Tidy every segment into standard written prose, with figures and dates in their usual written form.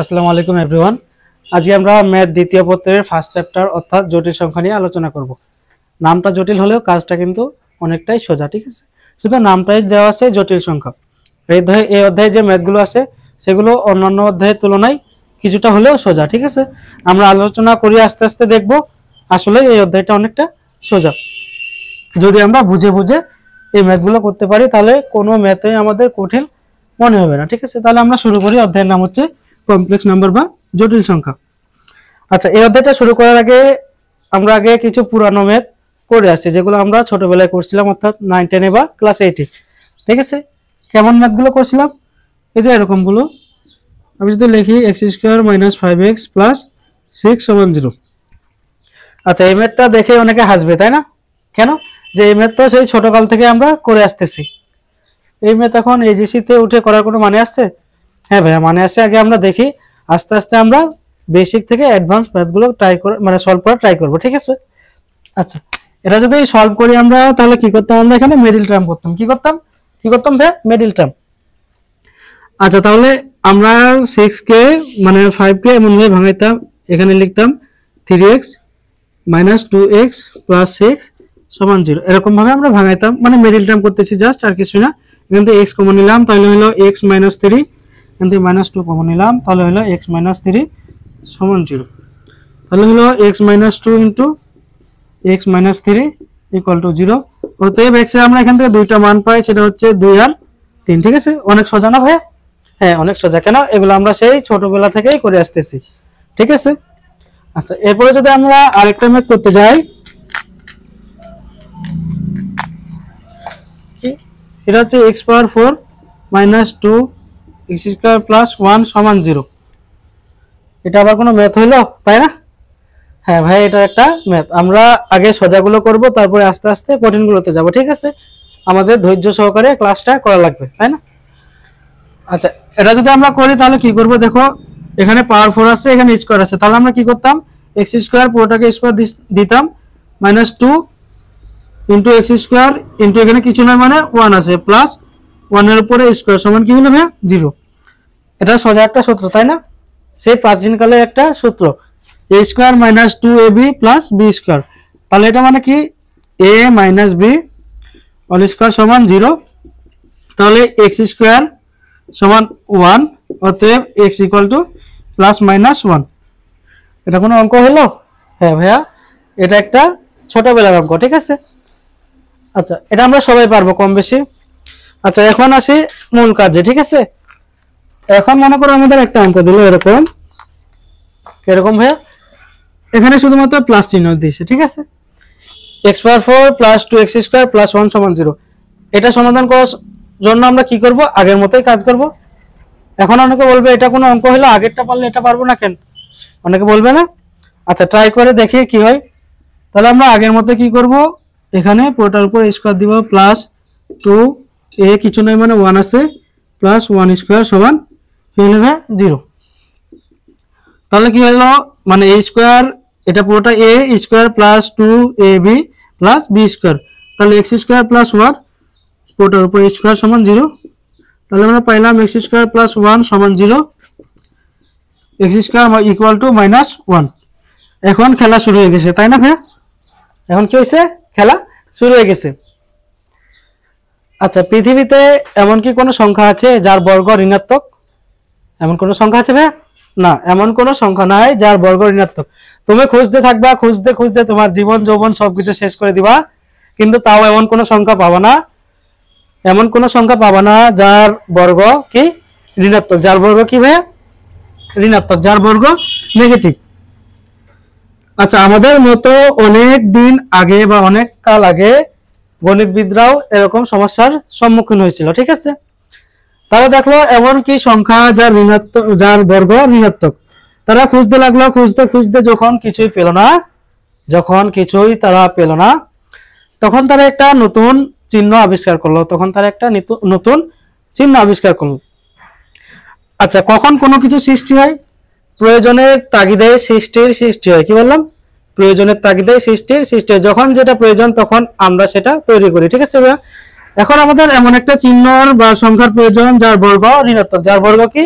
আসসালামু আলাইকুম এভরিওয়ান। আজকে আমরা ম্যাথ দ্বিতীয় পত্রের ফার্স্ট চ্যাপ্টার অর্থাৎ জটিল সংখ্যা নিয়ে আলোচনা করব। নামটা জটিল হলেও কাজটা কিন্তু অনেকটাই সোজা, ঠিক আছে? শুধু নামটাই দেওয়া আছে জটিল সংখ্যা। এই অধ্যায়ে যে ম্যাথগুলো আছে সেগুলো অন্যান্য অধ্যায়ের তুলনায় কিছুটা হলেও সোজা, ঠিক আছে? আমরা আলোচনা করি, আস্তে আস্তে দেখব আসলে এই অধ্যায়টা অনেকটা সোজা। যদি আমরা বুঝে বুঝে এই ম্যাথগুলো করতে পারি তাহলে কোনো ম্যাথই আমাদের কঠিন মনে হবে না, ঠিক আছে? তাহলে আমরা শুরু করি। অধ্যায়ের নাম হচ্ছে কমপ্লেক্স নাম্বার বা জটিল সংখ্যা। আচ্ছা, এই অধ্যায়টা শুরু করার আগে আমরা কিছু পুরানো ম্যাথ করে আসছি যেগুলো আমরা ছোটবেলায় করছিলাম, অর্থাৎ 9, 10 বা ক্লাস 8-এ, ঠিক আছে? কেমন ম্যাথগুলো করছিলাম? এই যে এরকমগুলো। আমি যদি লিখি x² - 5x + 6 = 0। আচ্ছা, এই ম্যাথটা দেখে অনেকে হাসবে, তাই না? কেন? যে এই ম্যাথ তো সেই ছোটকাল থেকে আমরা করে আসতেছি। এই ম্যাথ এখন এইচএসসিতে উঠে করার কোনো মানে আসছে? হ্যাঁ ভাইয়া, মানে আসে। আগে আমরা দেখি, আস্তে আস্তে আমরা বেসিক থেকে অ্যাডভান্স ম্যাথগুলো সলভ করা ট্রাই করব, ঠিক আছে? আচ্ছা, এটা যদি সলভ করি আমরা তাহলে কি করতাম? আমরা এখানে মিডল টার্ম করতাম। কি করতাম ভাইয়া? Middle term. আচ্ছা, তাহলে আমরা 6 কে 5 কে এমন ভাবে ভাঙাইতাম, এখানে লিখতাম 3x - 2x + 6 = 0। এরকম ভাবে আমরা ভাঙাইতাম, মানে মিডল টার্ম করতেছি জাস্ট, আর কিছু না। এখান থেকে x কমন নিলাম, তাহলে হলো x - 3, এখান থেকে -2 কমন নিলাম, তাহলে হলো x - 3 = 0। তাহলে হলো x - 2 * x - 3 = 0। অতএব x এর আমরা এখান থেকে দুইটা মান পাই, সেটা হচ্ছে 2 আর 3, ঠিক আছে? অনেক সোজা না ভাইয়া? হ্যাঁ, অনেক সোজা। কেন? এগুলো আমরা সেই ছোটবেলা থেকেই করে আসতেছি, ঠিক আছে? আচ্ছা, এরপরে যদি আমরা আরেকটা ম্যাথ করতে যাই, এটা হচ্ছে x⁴ - 2 x² + 1 = 0। এটা আবার কোনো ম্যাথ হইলো, তাই না? হ্যাঁ ভাই, এটা একটা ম্যাথ। আমরা আগে সোজাগুলো করব, তারপরে আস্তে আস্তে কঠিনগুলোতে যাব, ঠিক আছে? আমাদের ধৈর্য সহকারে ক্লাসটা করা লাগবে, তাই না? আচ্ছা, এটা যদি আমরা করি তাহলে কি করব? দেখো, এখানে পাওয়ার 4 আছে, এখানে স্কয়ার আছে। তাহলে আমরা কি করতাম? x² পুরোটাকে স্কয়ার দিতাম, -2 * x² ইনটু এখানে কিছু নয় মানে 1 আছে, প্লাস 1 এর উপরে স্কয়ার সমান কি হলো ভাই? 0। এটা সোজা একটা সূত্র, তাই না? সেই প্রাচীনকালে একটা সূত্র, a² - 2ab + b²। তাহলে এটা মানে কি? a - b হোল² = 0। তাহলে x² = 1, অতএব x = +-1। এটা কোনো অঙ্ক হলো? হ্যাঁ ভাইয়া, এটা একটা ছোটবেলার অঙ্ক, ঠিক আছে? আচ্ছা, এটা আমরা সবাই পারবো কম বেশি। আচ্ছা, এখন আসি মূল কাজে, ঠিক আছে? এখন মনে করো আমাদের একটা অঙ্ক দিল এরকম ভাইয়া, এখানে শুধুমাত্র প্লাস চিহ্ন দিয়েছে, ঠিক আছে? x⁴ + 2x² + 1 = 0। এটা সমাধান করার জন্য আমরা কি করব? আগের মতোই কাজ করব। এখন অনেকে বলবে এটা কোনো অঙ্ক হলো, আগেরটা পারলে এটা পারবো না কেন? অনেকে বলবে না? আচ্ছা, ট্রাই করে দেখি কি হয়। তাহলে আমরা আগের মতো কি করব? এখানে পুরোটার উপর স্কয়ার দিব, প্লাস 2 a কিছু নয় মানে 1 আছে, প্লাস 1² কি হলো 0। তাহলে কি হলো? মানে a², এটা পুরোটা a² + 2ab + b²। তাহলে x² + 1 পুরোটার উপর স্কয়ার সমান 0। তাহলে আমরা পাইলাম x² + 1 = 0, x² = -1। এখন খেলা শুরু হয়ে গেছে, তাই না ভাইয়া? এখন কি হয়েছে? খেলা শুরু হয়ে গেছে। আচ্ছা, পৃথিবীতে এমন কি কোনো সংখ্যা আছে যার বর্গ ঋণাত্মক? এমন কোনো সংখ্যা আছে ভাইয়া? না, এমন কোনো সংখ্যা নাই যার বর্গ ঋণাত্মক। তুমি খুঁজতে থাকবা, খুঁজতে খুঁজতে তোমার জীবন যৌবন সবকিছু শেষ করে দিবা, কিন্তু তাও এমন কোনো সংখ্যা পাবা না, যার বর্গ কি ঋণাত্মক। যার বর্গ কি ভাইয়া? ঋণাত্মক, যার বর্গ নেগেটিভ। আচ্ছা, আমাদের মতো অনেক দিন আগে বা অনেক কাল আগে গণিতবিদরাও এরকম সমস্যার সম্মুখীন হয়েছিল, ঠিক আছে? তারা দেখলো এমন কি সংখ্যা যার বর্গ ঋণাত্মক। তারা খুঁজতে লাগলো, খুঁজতে খুঁজতে যখন কিছুই তারা পেল না, তখন তারা একটা নতুন চিহ্ন আবিষ্কার করলো। আচ্ছা, কখন কোনো কিছু সৃষ্টি হয়? প্রয়োজনের তাগিদে সৃষ্টি হয়। কি বললাম? প্রয়োজনের তাগিদে সৃষ্টি হয়। যখন যেটা প্রয়োজন তখন আমরা সেটা তৈরি করি, ঠিক আছে ভাইয়া? এখন আমাদের এমন একটা চিহ্ন বা সংখ্যার প্রয়োজন যার বর্গ ঋণাত্মক, যার বর্গ কি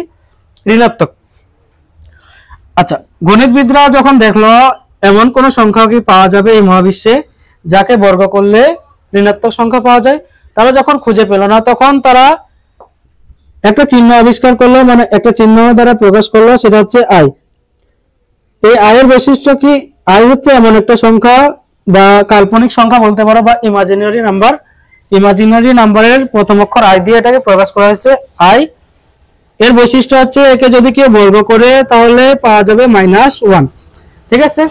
ঋণাত্মক। আচ্ছা, গণিতবিদরা যখন দেখলো এমন কোন সংখ্যা কি পাওয়া যাবে এই মহাবিশ্বে যাকে বর্গ করলে ঋণাত্মক সংখ্যা পাওয়া যায়, তারা যখন খুঁজে পেল না তখন তারা একটা চিহ্ন আবিষ্কার করলো, মানে একটা চিহ্ন দ্বারা প্রকাশ করলো, সেটা হচ্ছে আই। এই আয়ের বৈশিষ্ট্য কি? আই হচ্ছে এমন একটা সংখ্যা বা কাল্পনিক সংখ্যা বলতে পারো, বা ইমাজিনারি নাম্বার। ইমাজিনারি নাম্বারের প্রথম অক্ষর আই দিয়ে এটাকে প্রকাশ করা হয়েছে আই। এর বৈশিষ্ট্য হচ্ছে একে যদি কেউ বর্গ করে তাহলে পাওয়া যাবে -1। ঠিক আছে,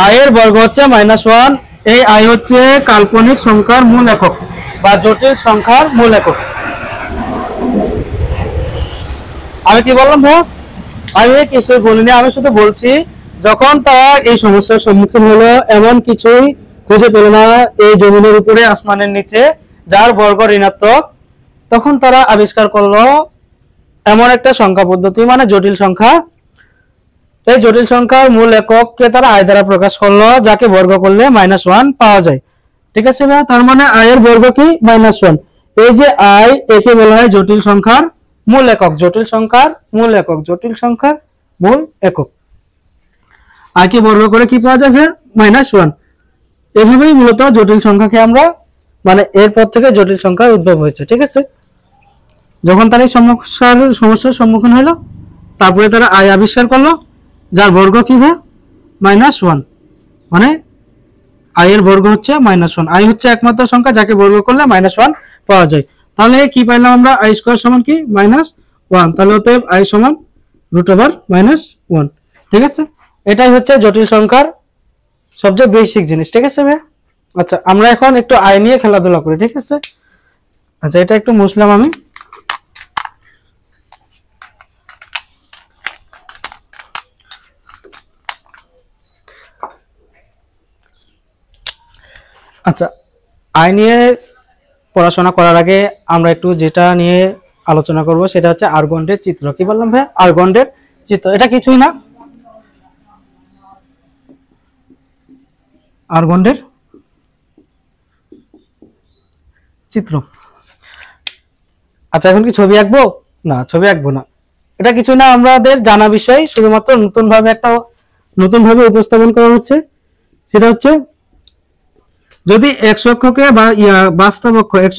আয়ের বর্গ হচ্ছে -1। এই আই হচ্ছে কাল্পনিক সংখ্যার মূল একক বা জটিল সংখ্যার মূল একক। আমি কি বললাম ভাই? আমি কিছুই বলিনি, আমি শুধু বলছি যখন তারা এই সমস্যার সম্মুখীন হলো, এমন কিছুই খুঁজে পেল না এই জমিনের উপরে আসমানের নিচে যার বর্গ ঋণাত্মক, তখন তারা আবিষ্কার করলো এমন একটা সংখ্যা পদ্ধতি, মানে জটিল সংখ্যা। এই জটিল সংখ্যার মূল একককে তারা আয় দ্বারা প্রকাশ করলো, যাকে বর্গ করলে -1 পাওয়া যায়। ঠিক আছে ভাই, তার মানে আয়ের বর্গ কি? -1। এই যে আয়, একে বলা হয় জটিল সংখ্যার মূল একক। জটিল সংখ্যার মূল একক, জটিল সংখ্যার মূল একক। আয়কে বর্গ করে কি পাওয়া যাবে? -1। এভাবেই মূলত জটিল সংখ্যাকে আমরা, মানে এরপর থেকে জটিল সংখ্যার উদ্ভব হয়েছে। ঠিক আছে, যখন তারা এই সমস্যার সম্মুখীন হলো, তারপরে তারা আয় আবিষ্কার করলো যার বর্গ কি হয়? -1। মানে আয়ের বর্গ হচ্ছে -1। আই হচ্ছে একমাত্র সংখ্যা যাকে বর্গ করলে -1 পাওয়া যায়। তাহলে কি পাইলাম আমরা? আই স্কয়ার সমান কি? -1। তাহলে অতএব আই সমান √(-1)। ঠিক আছে, এটাই হচ্ছে জটিল সংখ্যার সবচেয়ে বেসিক জিনিস। ঠিক আছে ভাই? আচ্ছা, আমরা এখন একটু আই নিয়ে খেলাধুলা করি। ঠিক আছে, আচ্ছা এটা একটু মুছলাম আমি। আচ্ছা, আই নিয়ে পড়াশোনা করার আগে আমরা একটু যেটা নিয়ে আলোচনা করব সেটা হচ্ছে আর্গন্ডের চিত্র। কি বললাম ভাই? আর্গন্ডের চিত্র। এটা কিছুই না, আর্গন্ডের চিত্র। আচ্ছা, এখন কি ছবি আঁকবো? না, ছবি আঁকবো না। এটা কিছু না, আমাদের জানা বিষয়, শুধুমাত্র নতুনভাবে উপস্থাপন করা হচ্ছে। সেটা হচ্ছে যদি x অক্ষকে বা বাস্তব অক্ষ x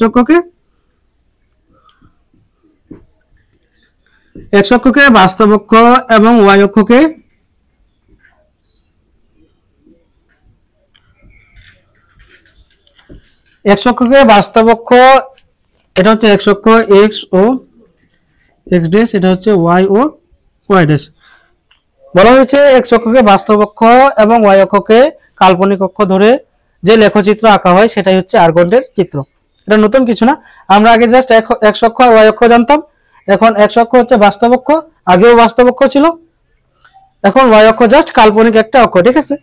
অক্ষকে বাস্তব অক্ষ এবং y অক্ষকে x অক্ষকে বাস্তব অক্ষ, এটা হচ্ছে x অক্ষ x ও x ড্যাশ, এটা হচ্ছে y ও y ড্যাশ। বলা হয়েছে x অক্ষকে বাস্তব অক্ষ এবং y অক্ষকে কাল্পনিক অক্ষ ধরে যে লেখচিত্র আঁকা হয় সেটাই হচ্ছে আর্গন্ডের চিত্র। এটা নতুন কিছু না, আমরা আগে জাস্ট x অক্ষ আর y অক্ষ জানতাম। এখন x অক্ষ হচ্ছে বাস্তব অক্ষ, আগেও বাস্তব অক্ষ ছিল, এখন y অক্ষ জাস্ট কাল্পনিক একটা অক্ষ। ঠিক আছে,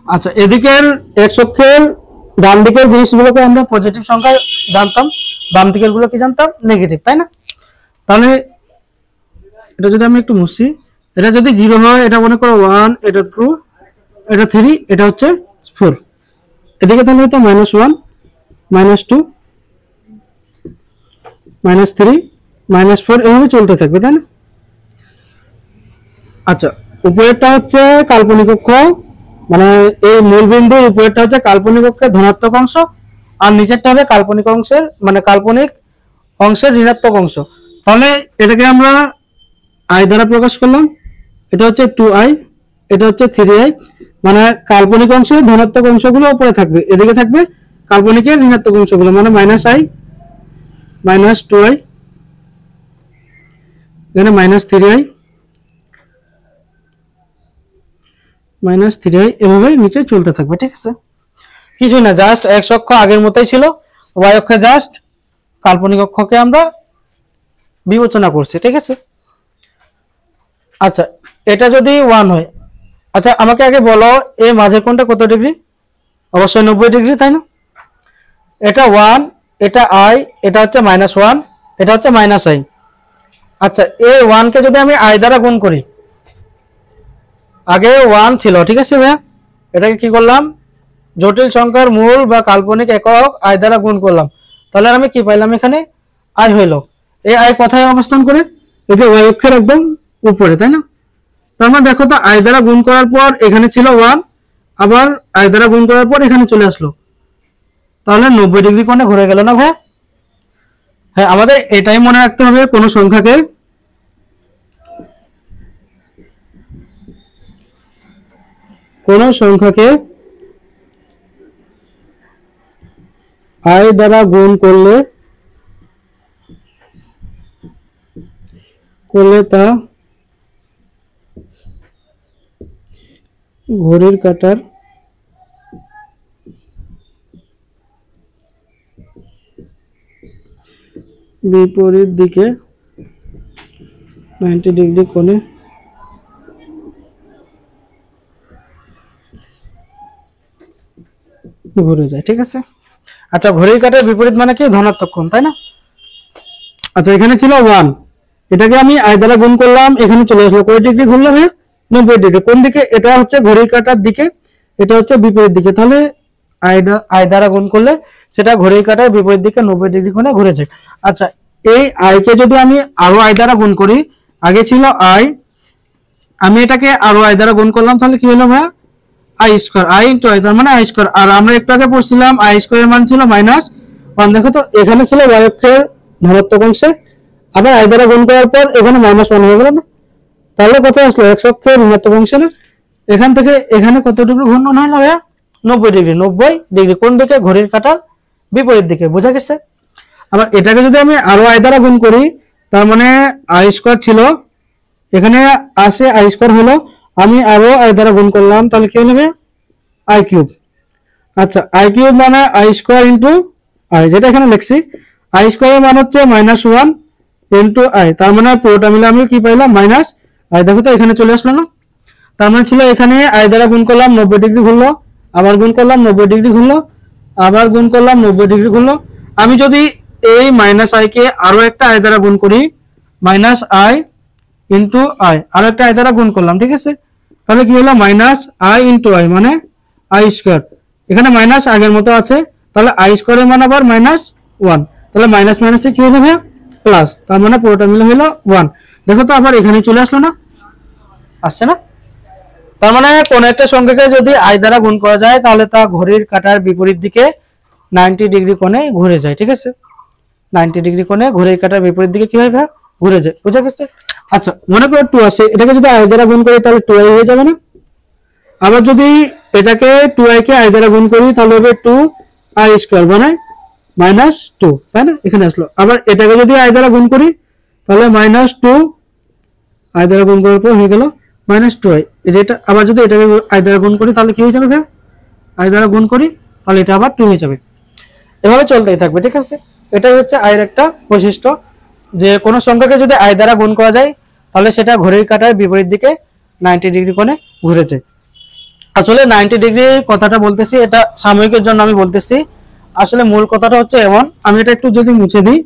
আচ্ছা এদিকের x অক্ষের ডান দিকের জিনিসগুলোকে আমরা পজিটিভ সংখ্যা জানতাম, বাম দিকের গুলো কি জানতাম? নেগেটিভ, তাই না? তাহলে এটা যদি আমি একটু মুছি, এটা যদি 0 হয় এটা মনে করো 1, এটা 2, এটা 3, এটা হচ্ছে 4। এদিকে তাহলে হয়তো -1, -2, -3, -4 এভাবে চলতে থাকবে, তাই না? আচ্ছা, উপরেরটা হচ্ছে কাল্পনিক অক্ষ, মানে এই মূল বিন্দুর উপরেরটা হচ্ছে কাল্পনিক অক্ষের ধনাত্মক অংশ, আর নিচেরটা হবে কাল্পনিক অংশের, মানে কাল্পনিক অংশের ঋণাত্মক অংশ। তাহলে এটাকে আমরা আই দ্বারা প্রকাশ করলাম। এটা হচ্ছে 2i, এটা হচ্ছে 3i। মানে কাল্পনিক অংশের ধনাত্মক অংশগুলো উপরে থাকবে, এদিকে থাকবে কাল্পনিকের ঋণাত্মক অংশগুলো, মানে -i, -2i, এখানে -3i, -3i, এভাবে নিচে চলতে থাকবে। ঠিক আছে, কিছুই না, জাস্ট x অক্ষ আগের মতোই ছিল, y অক্ষে জাস্ট কাল্পনিক অক্ষকে আমরা বিবেচনা করছি। ঠিক আছে, আচ্ছা এটা যদি 1 হয়, আচ্ছা আমাকে আগে বলো এই মাঝের কোণটা কত ডিগ্রি? অবশ্যই 90 ডিগ্রি, তাই না? এটা 1, এটা i, এটা হচ্ছে -1, এটা হচ্ছে -i। আচ্ছা, এই 1 কে যদি আমি i দ্বারা গুণ করি, আগে 1 ছিল, ঠিক আছে ভাইয়া, এটাকে কি করলাম? জটিল সংখ্যার মূল বা কাল্পনিক একক i দ্বারা গুণ করলাম, তাহলে আমি কি পাইলাম? এখানে i হইল। এই i কোথায় অবস্থান করে? এই যে y অক্ষের একদম উপরে, তাই না? তার মানে দেখো তো আই দ্বারা গুণ করার পর এখানে ছিল 1, আবার আই দ্বারা গুণ করার পর এখানে চলে আসলো, তাহলে 90 ডিগ্রি কোণে ঘুরে গেল না ভাই? হ্যাঁ, আমাদের এটাই মনে রাখতে হবে, কোন সংখ্যাকে আই দ্বারা গুণ করলে তা ঘড়ির কাঁটার বিপরীত দিকে 90 ডিগ্রি কোণে ঘুরে যায়। ঠিক আছে, আচ্ছা ঘড়ির কাঁটার বিপরীত মানে কি? ধনাত্মক কোণ, তাই না? আচ্ছা এখানে ছিল 1, এটাকে আমি আই দ্বারা গুণ করলাম, এখানে চলে আসলো, কয় ডিগ্রি ঘুরলাম? 90 ডিগ্রি। কোন দিকে? এটা হচ্ছে ঘড়ির কাঁটার দিকে, এটা হচ্ছে বিপরীত দিকে, তাহলে আই দ্বারা গুণ করলে সেটা ঘড়ির কাঁটার বিপরীত দিকে 90 ডিগ্রি কোণে ঘুরেছে। আচ্ছা এই আই কে যদি আমি আরো আই দ্বারা গুণ করি, আগে ছিল আই, আমি এটাকে আরো আই দ্বারা গুণ করলাম, তাহলে কি হলো ভাই? I square, I into I, তার মানে আই স্কয়ার। আর আমরা একটু আগে পড়ছিলাম আই স্কয়ার এর মান ছিল -1, দেখো তো এখানে ছিল y অক্ষের ধনাত্মক অংশে, আবার আই দ্বারা গুণ করার পর এখানে -1 হয়ে গেল না? তাহলে কত আসলো? x অক্ষের ঋণাত্মক অংশে না? এখান থেকে এখানে কত ডিগ্রি ঘূর্ণন হলো ভাইয়া? 90 ডিগ্রি। 90 ডিগ্রি কোন দিকে? ঘড়ির কাঁটার বিপরীত দিকে। বোঝা গেছে? আবার এটাকে যদি আমি আরো আই দ্বারা গুণ করি, তার মানে আই স্কয়ার ছিল, এখানে আসে আই স্কয়ার হলো, আমি আরো আই দ্বারা গুণ করলাম, তাহলে কি হবে? I cube. আচ্ছা আই কিউব মানে আই স্কয়ার ইনটু আই, যেটা এখানে লিখছি। আই স্কয়ার এর মান হচ্ছে -1 ইনটু আই, তার মানে পুরোটা মিলে আমি কি পাইলাম? আই। দেখো তো এখানে চলে আসলো না? তার মানে ছিল এখানে আই দ্বারা গুণ করলাম 90 ডিগ্রি ঘুরলো, আবার গুণ করলাম 90 ডিগ্রি ঘুরলো, আবার গুণ করলাম 90 ডিগ্রি ঘুরলো। আমি যদি এই আই কে আরো একটা আই দ্বারা গুণ করি, আই ইনটু আই, আরো একটা আই দ্বারা গুণ করলাম, ঠিক আছে? তাহলে কি হলো? আই ইনটু আই মানে আই স্কয়ার। এখানে মাইনাস আগের মতো আছে, তাহলে আই স্কয়ারের মান আবার -1, তাহলে মাইনাস মাইনাসে কি হলো ভাই? প্লাস, তার মানে পুরোটা মিলে হলো 1। দেখো তো আবার এখানে চলে আসলো না? আসছে না? তার মানে কোন একটা সংখ্যাকে যদি আই দ্বারা গুণ করা যায়, তাহলে তা ঘড়ির কাঁটার বিপরীত দিকে 90 ডিগ্রি কোণে ঘুরে যায়। ঠিক আছে, 90 ডিগ্রি কোণে ঘড়ির কাঁটার বিপরীত দিকে কি হয় ভাই? ঘুরে যায়। বুঝা গেছে? আচ্ছা মনে করো 2 আসে, এটাকে যদি আই দ্বারা গুণ করি তাহলে 2i হয়ে যাবে না? আবার যদি এটাকে 2i কে আই দ্বারা গুণ করি তাহলে হবে 2i স্কয়ার মানে -2, তাই না? এখানে আসলো। আবার এটাকে যদি আই দ্বারা গুণ করি তাহলে -2 আই দ্বারা গুণ করার পর হয়ে গেল -2i। এই যে এটা, আবার যদি এটাকে আই দ্বারা গুণ করি তাহলে কি হয়ে যাবে ভাই? আই দ্বারা গুণ করি তাহলে এটা আবার 2 হয়ে যাবে। এভাবে চলতেই থাকবে। ঠিক আছে, এটাই হচ্ছে আইয়ের একটা বৈশিষ্ট্য, যে কোনো সংখ্যাকে যদি আই দ্বারা গুণ করা যায় তাহলে সেটা ঘড়ির কাঁটার বিপরীত দিকে 90 ডিগ্রি কোণে ঘুরে যায়। আসলে 90 ডিগ্রি কথাটা বলতেছি, এটা সাময়িকের জন্য আমি বলতেছি, আসলে মূল কথাটা হচ্ছে এমন। আমি এটা একটু যদি মুছে দিই,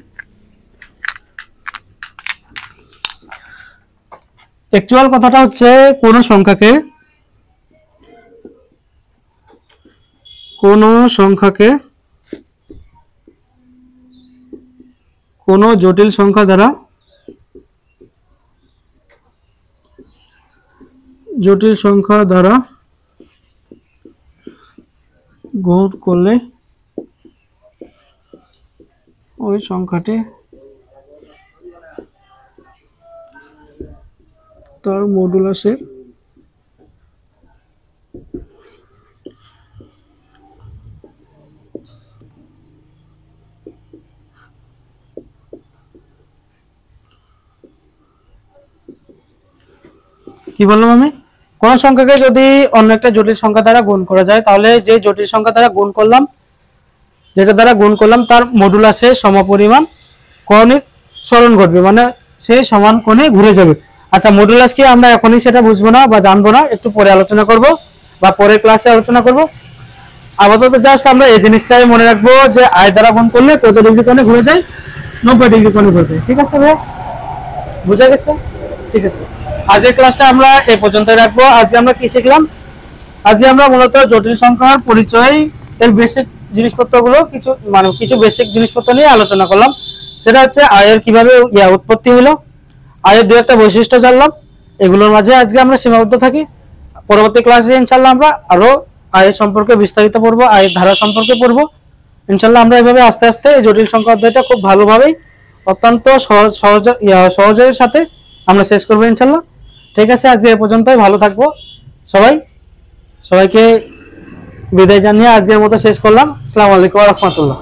অ্যাকচুয়াল কথাটা হচ্ছে কোন সংখ্যাকে কোন জটিল সংখ্যা দ্বারা গুণ করলে ওই সংখ্যাটি তার মডুলাসের কি বললাম আমি? কোন সংখ্যাকে যদি অন্য একটা জটিল সংখ্যা দ্বারা গুণ করা যায়, তাহলে যে জটিল সংখ্যা দ্বারা গুণ করলাম, যেটা দ্বারা গুণ করলাম তার মডুলাসে সমপরিমাণ কৌণিক সরণ ঘটবে, মানে সে সমান কোণে ঘুরে যাবে। আচ্ছা মডুলাস কি আমরা এখনই সেটা বুঝবো না বা জানবো না, একটু পরে আলোচনা করব বা পরের ক্লাসে আলোচনা করব। আপাতত জাস্ট আমরা এই জিনিসটাই মনে রাখবো যে আই দ্বারা গুণ করলে কত ডিগ্রি কোণে ঘুরে যায়? 90 ডিগ্রি কোণে ঘুরে যায়। ঠিক আছে ভাই, বুঝা গেছে? ঠিক আছে, আজকের ক্লাসটা আমরা এই পর্যন্তই রাখবো। আজকে আমরা কি শিখলাম? আজকে আমরা মূলত জটিল সংখ্যার পরিচয়, এর বেসিক জিনিসপত্রগুলো কিছু বেসিক জিনিসপত্র নিয়ে আলোচনা করলাম। সেটা হচ্ছে আয়ের কিভাবে উৎপত্তি হলো, আয়ের দু একটা বৈশিষ্ট্য জানলাম, এগুলোর মাঝে আজকে আমরা সীমাবদ্ধ থাকি। পরবর্তী ক্লাসে ইনশাল্লাহ আমরা আরো আয়ের সম্পর্কে বিস্তারিত পড়বো, আয়ের ধারা সম্পর্কে পড়বো ইনশাল্লাহ। আমরা এভাবে আস্তে আস্তে এই জটিল সংখ্যা অধ্যায়টা খুব ভালোভাবেই অত্যন্ত সহজের সাথে আমরা শেষ করবো ইনশাল্লাহ। ঠিক আছে, আজকে এ পর্যন্তই। ভালো থাকবো সবাইকে বিদায় জানিয়ে আজকের মতো শেষ করলাম। আসসালামু আলাইকুম ওয়া রাহমাতুল্লাহ।